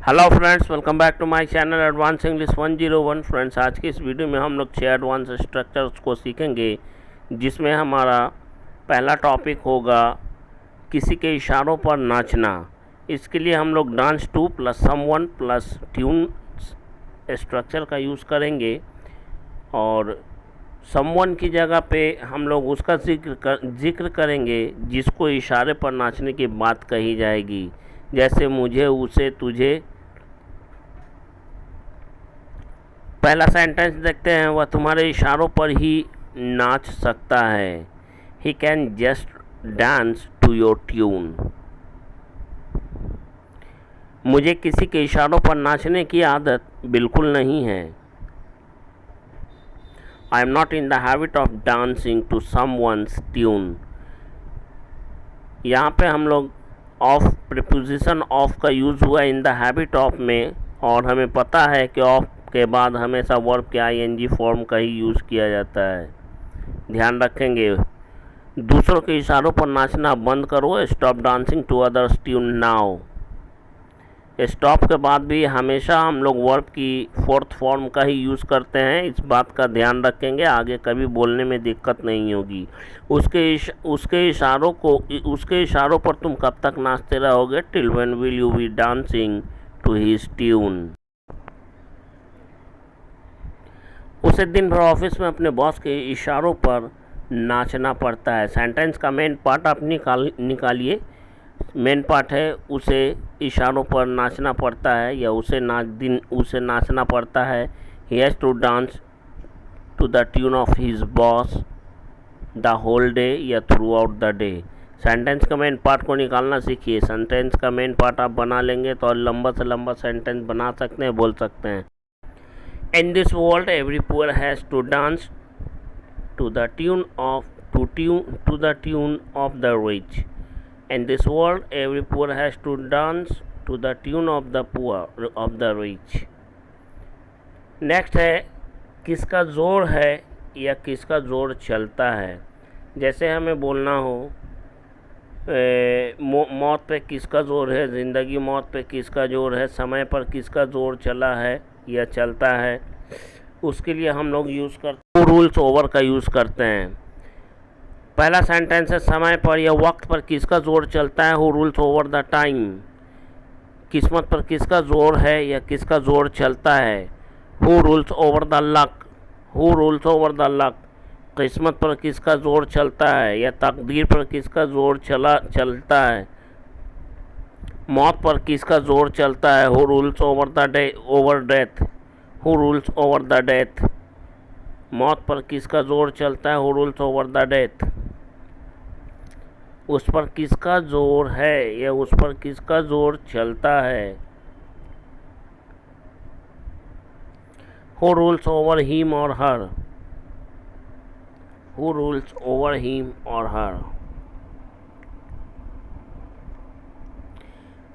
Hello friends, welcome back to my channel advance English 101। Friends, आज की इस video में हम लोग 6 एडवांस स्ट्रक्चर्स को सीखेंगे, जिसमें हमारा पहला टॉपिक होगा किसी के इशारों पर नाचना। इसके लिए हम लोग dance two plus someone plus tune structure का यूज़ करेंगे और समवन की जगह पे हम लोग उसका जिक्र करेंगे जिसको इशारे पर नाचने की बात कही जाएगी, जैसे मुझे, उसे, तुझे। पहला सेंटेंस देखते हैं। वह तुम्हारे इशारों पर ही नाच सकता है। He can just dance to your tune. मुझे किसी के इशारों पर नाचने की आदत बिल्कुल नहीं है। I am not in the habit of dancing to someone's tune. यहाँ पे हम लोग ऑफ, प्रीपोजिशन ऑफ का यूज़ हुआ इन द हैबिट ऑफ में, और हमें पता है कि ऑफ के बाद हमेशा वर्ब के आईएनजी फॉर्म का ही यूज़ किया जाता है। ध्यान रखेंगे। दूसरों के इशारों पर नाचना बंद करो। Stop dancing to others tune now. Stop के बाद भी हमेशा हम लोग वर्ब की फोर्थ फॉर्म का ही यूज़ करते हैं। इस बात का ध्यान रखेंगे, आगे कभी बोलने में दिक्कत नहीं होगी। उसके इशारों पर तुम कब तक नाचते रहोगे? Till when will you be dancing to his tune. उसे दिन भर ऑफिस में अपने बॉस के इशारों पर नाचना पड़ता है। सेंटेंस का मेन पार्ट आप निकालिए। मेन पार्ट है उसे इशारों पर नाचना पड़ता है या उसे नाचना पड़ता है। He has to dance to the tune of his boss the whole day या throughout the day. Sentence का मेन पार्ट को निकालना सीखिए। सेंटेंस का मेन पार्ट आप बना लेंगे तो लंबा से लंबा सेंटेंस बना सकते हैं, बोल सकते हैं। In this world, every poor has to dance to the tune of the rich. In this world, every poor has to dance to the tune of the rich. Next है किसका जोर है या किसका जोर चलता है। जैसे हमें बोलना हो मौत पे किसका जोर है, ज़िंदगी मौत पे किसका जोर है, समय पर किसका जोर चला है या चलता है, उसके लिए हम लोग यूज़ करते हैं रूल्स ओवर का यूज़ करते हैं। पहला सेंटेंस है समय पर या वक्त पर किसका जोर चलता है। Who rules over the time. किस्मत पर किसका जोर है या किसका जोर चलता है। Who rules over the luck. Who rules over the luck. किस्मत पर किसका जोर चलता है या तकदीर पर किसका जोर चलता है। मौत पर किसका जोर चलता है। Who rules over death. Who rules over the death. मौत पर किसका जोर चलता है। Who rules over the death. उस पर किसका जोर है या उस पर किसका जोर चलता है। हु रूल्स ओवर हिम और हर। हु रूल्स ओवर हिम और हर।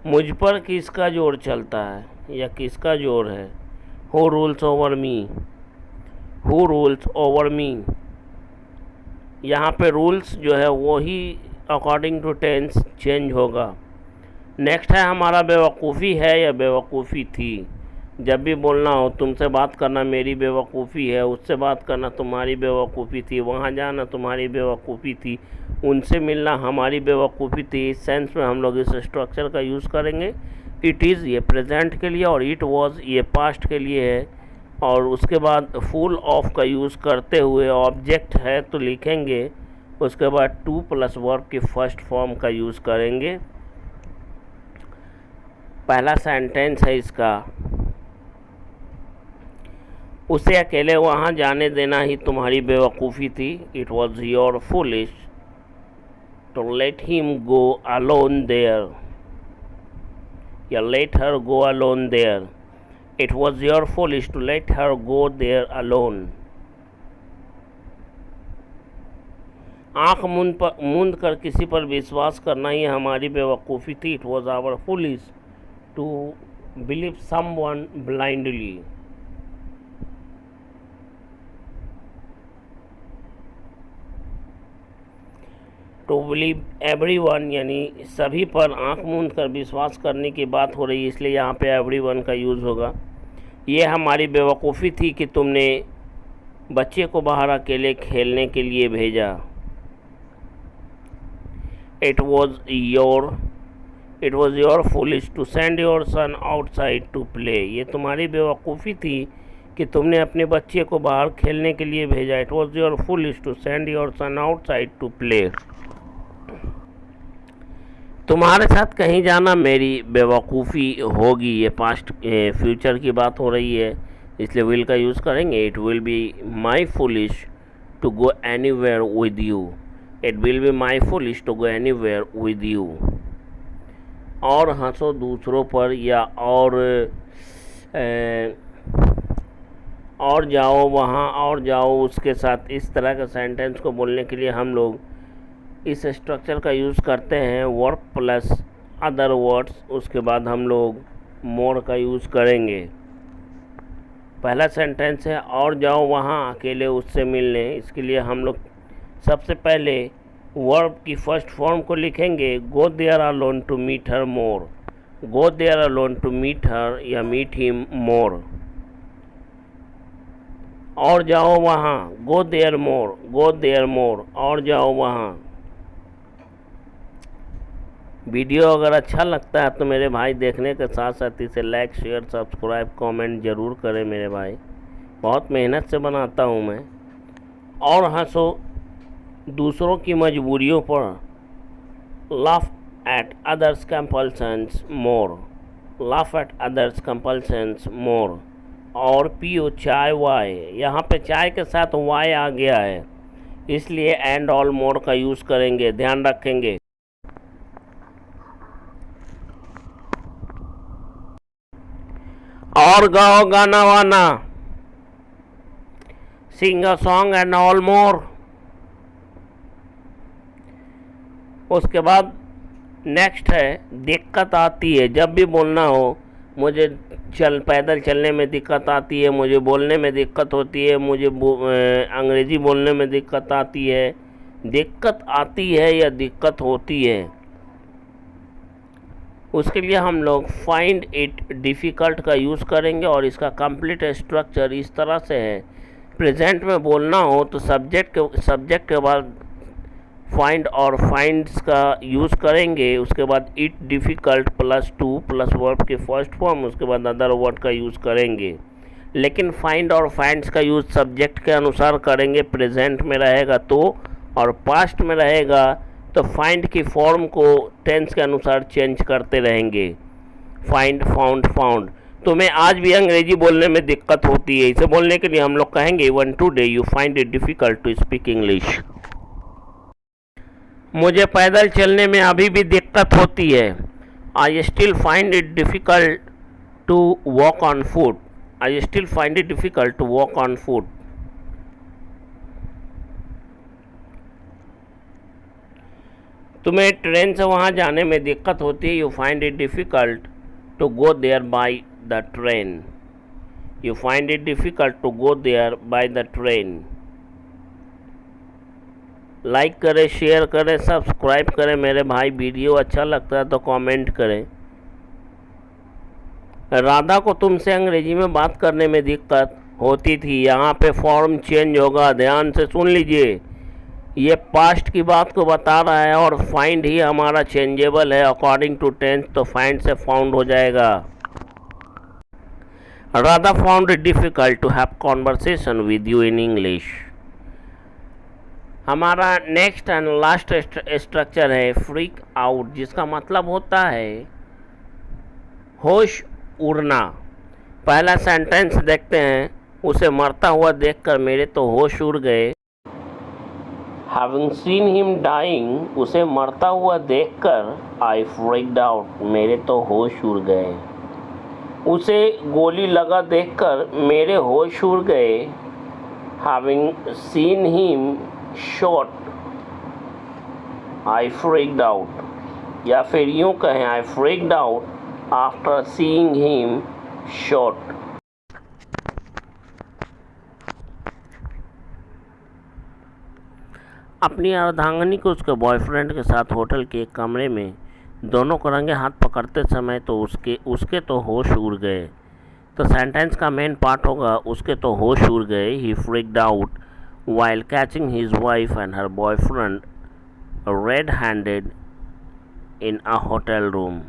मुझ पर किसका जोर चलता है या किसका जोर है। Who rules over me. Who rules over me. यहाँ पे रूल्स जो है वो ही अकॉर्डिंग टू टेंस चेंज होगा। नेक्स्ट है हमारा बेवकूफ़ी है या बेवकूफ़ी थी। जब भी बोलना हो तुमसे बात करना मेरी बेवकूफ़ी है, उससे बात करना तुम्हारी बेवकूफ़ी थी, वहाँ जाना तुम्हारी बेवकूफ़ी थी, उनसे मिलना हमारी बेवकूफ़ी थी। इस सेंस में हम लोग इस स्ट्रक्चर का यूज़ करेंगे। इट इज़ ये प्रेजेंट के लिए और इट वॉज ये पास्ट के लिए है। और उसके बाद फुल ऑफ का यूज़ करते हुए ऑब्जेक्ट है तो लिखेंगे, उसके बाद टू प्लस वर्ब की फर्स्ट फॉर्म का यूज़ करेंगे। पहला सेंटेंस है इसका, उसे अकेले वहाँ जाने देना ही तुम्हारी बेवकूफ़ी थी। It was your foolish to let him go alone there या let her go alone there. It was your foolish to let her go there alone. आँख मूंद कर किसी पर विश्वास करना ही हमारी बेवकूफ़ी थी। It was our foolish to believe someone blindly. To believe everyone यानी सभी पर आंख मूंद कर विश्वास करने की बात हो रही है, इसलिए यहाँ पे एवरीवन का यूज़ होगा। ये हमारी बेवकूफ़ी थी कि तुमने बच्चे को बाहर अकेले खेलने के लिए भेजा। It was your foolish to send your son outside to play. ये तुम्हारी बेवकूफ़ी थी कि तुमने अपने बच्चे को बाहर खेलने के लिए भेजा। It was your foolish to send your son outside to play. तुम्हारे साथ कहीं जाना मेरी बेवकूफ़ी होगी। ये पास्ट फ्यूचर की बात हो रही है, इसलिए विल का यूज़ करेंगे। It will be my foolish to go anywhere with you. It will be my foolish to go anywhere with you. और हंसो दूसरों पर या और जाओ वहाँ और जाओ उसके साथ, इस तरह के सेंटेंस को बोलने के लिए हम लोग इस स्ट्रक्चर का यूज़ करते हैं, वर्ब प्लस अदर वर्ड्स। उसके बाद हम लोग मोर का यूज़ करेंगे। पहला सेंटेंस है और जाओ वहाँ अकेले उससे मिलने। इसके लिए हम लोग सबसे पहले वर्ब की फर्स्ट फॉर्म को लिखेंगे, go there alone to meet her more. Go there alone to meet her या मीट हिम मोर। और जाओ वहाँ, go there more, go there more, और जाओ वहाँ। वीडियो अगर अच्छा लगता है तो मेरे भाई देखने के साथ साथ इसे लाइक शेयर सब्सक्राइब कमेंट ज़रूर करें मेरे भाई, बहुत मेहनत से बनाता हूँ मैं। और हंसो दूसरों की मजबूरियों पर, laugh at others compulsions more, laugh at others compulsions more. और पियो चाय वाय, यहाँ पे चाय के साथ वाय आ गया है, इसलिए एंड ऑल मोर का यूज़ करेंगे, ध्यान रखेंगे। और गाओ गाना वाना, sing a song and all more. उसके बाद नेक्स्ट है दिक्कत आती है। जब भी बोलना हो, मुझे पैदल चलने में दिक्कत आती है, मुझे बोलने में दिक्कत होती है, मुझे अंग्रेज़ी बोलने में दिक्कत आती है, दिक्कत आती है या दिक्कत होती है, उसके लिए हम लोग फाइंड इट डिफ़िकल्ट का यूज़ करेंगे। और इसका कंप्लीट स्ट्रक्चर इस तरह से है, प्रेजेंट में बोलना हो तो सब्जेक्ट के बाद फाइंड और फाइंड्स का यूज़ करेंगे। उसके बाद it difficult plus two plus verb के फर्स्ट फॉर्म, उसके बाद अदर वर्ड का यूज़ करेंगे। लेकिन फाइंड और फाइंड्स का यूज़ सब्जेक्ट के अनुसार करेंगे। प्रेजेंट में रहेगा तो, और पास्ट में रहेगा तो फाइंड की फॉर्म को टेंस के अनुसार चेंज करते रहेंगे। Find, found, found. तुम्हें आज भी अंग्रेजी बोलने में दिक्कत होती है, इसे बोलने के लिए हम लोग कहेंगे even today you find it difficult to speak English. मुझे पैदल चलने में अभी भी दिक्कत होती है, I still find it difficult to walk on foot. I still find it difficult to walk on foot. तुम्हें ट्रेन से वहाँ जाने में दिक्कत होती है, you find it difficult to go there by the train. You find it difficult to go there by the train. Like करें, share करें, सब्सक्राइब करें मेरे भाई। वीडियो अच्छा लगता है तो कमेंट करें। राधा को तुमसे अंग्रेजी में बात करने में दिक्कत होती थी, यहाँ पे फॉर्म चेंज होगा, ध्यान से सुन लीजिए। ये पास्ट की बात को बता रहा है और फाइंड ही हमारा चेंजेबल है अकॉर्डिंग टू टेंस, तो फाइंड से फाउंड हो जाएगा। Radha found it difficult to have conversation with you in English. हमारा नेक्स्ट एंड लास्ट स्ट्रक्चर है फ्रीक आउट, जिसका मतलब होता है होश उड़ना। पहला सेंटेंस देखते हैं, उसे मरता हुआ देखकर मेरे तो होश उड़ गए। Having seen him dying, उसे मरता हुआ देखकर I freaked out, मेरे तो होश उड़ गए। उसे गोली लगा देखकर मेरे होश उड़ गए। Having seen him shot, I freaked out, या फिर यूँ कहें I freaked out after seeing him shot। अपनी अर्धांगिनी को उसके बॉयफ्रेंड के साथ होटल के एक कमरे में दोनों को रंगे हाथ पकड़ते समय तो उसके तो होश उड़ गए। तो सेंटेंस का मेन पार्ट होगा उसके तो होश उड़ गए। He freaked out while catching his wife and her boyfriend red-handed in a hotel room।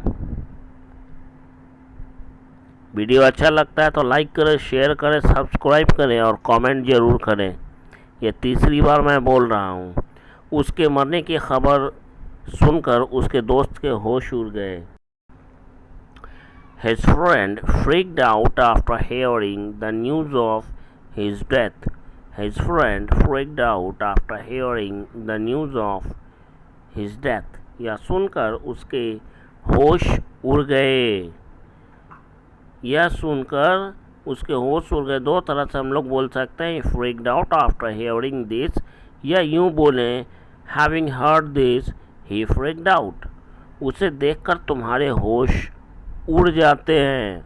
Video अच्छा लगता है तो लाइक करें, शेयर करें, सब्सक्राइब करें और कमेंट ज़रूर करें। ये तीसरी बार मैं बोल रहा हूँ। उसके मरने की खबर सुनकर उसके दोस्त के होश उड़ गए। His friend freaked out after hearing the news of his death। His friend freaked out after hearing the news of his death। यह सुनकर उसके होश उड़ गए। यह सुनकर उसके होश उड़ गए। दो तरह से हम लोग बोल सकते हैं, freaked out after hearing this, या यूँ बोलें having heard this he freaked out। उसे देखकर तुम्हारे होश उड़ जाते हैं।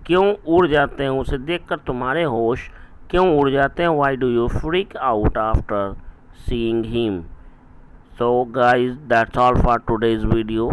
क्यों उड़ जाते हैं? उसे देखकर तुम्हारे होश क्यों उड़ जाते हैं? Why do you freak out after seeing him? So guys, that's all for today's video.